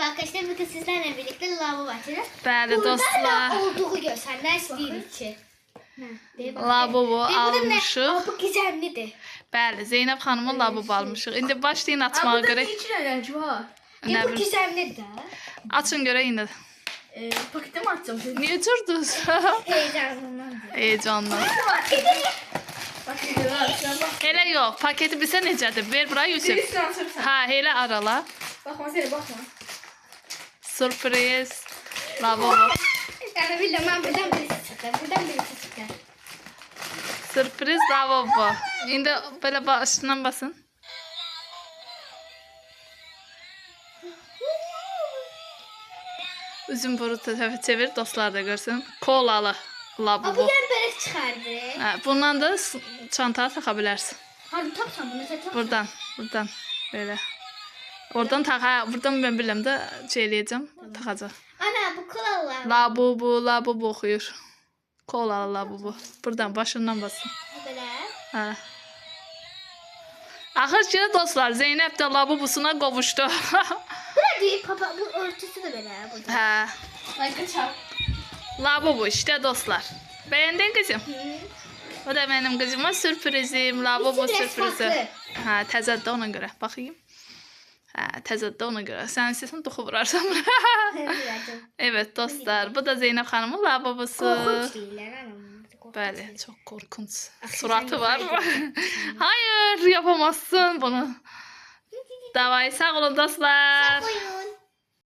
arkadaşlar bugün sizlerle birlikte lavabo açacağız. Bəli dostlar. Burada olduğu görsənlər istəyir ki. Lavabo almışıq. Bu gizemlidir. Bəli, Zeynəb xanımın lavabo almışıq. İndi başlayın açmağa görə. İçin var. Nə Bu bilim. gizemlidir. Açın görə indi. Paketi mi açacağım? Niyə cürdünüz? Heyecanlandım. Heyecanla. Paketi açacağım. Elə yox, paketi bilsə necədir? Ver bura Yusuf. Birisini açırsan. Ha, elə arala. Bakma seni bakma. Sürpriz. Lavabo. Yani bildim ben buradan birisi çıktı. Buradan birisi çıktı. Sürpriz lavabo. İndi belə başından basın. Üzüm boru tərəfə çevir, dostlar da görsün. Kolalı Bu lavabo. yer böyle çıkardı. Ha, bundan da çantaya taxa bilərsən. Hadi tapsam bunu sen Buradan, belə. Oradan taxa, buradan mən biləm də şey eləyəcəm, taxacaq. Ana bu kulalar. Lavabo oxuyur. Kolalı lavabo. Buradan başından basın. Böyle. Hə. Axır ki dostlar, Zeynəb də lavabosuna qovuşdu. Burada değil papa bu örtüsü de böyle burada. Hə. Like çap. Lavabo işte dostlar. Bəyəndin qızım? O da mənim qızıma sürprizim, lavabo İkisi də sürprizi. farklı. Hə, təzədə ona görə. Baxayım. Hə, təzədə ona görə. Sən istəsən toxu vurarsan. Evet dostlar, bu da Zeynəb xanımın lavabosu. Korkunç değiller anam. Bəli, çox qorxunc. Suratı var. Hayır, yapamazsın bunu. Davay, sağ olun dostlar. Buyurun.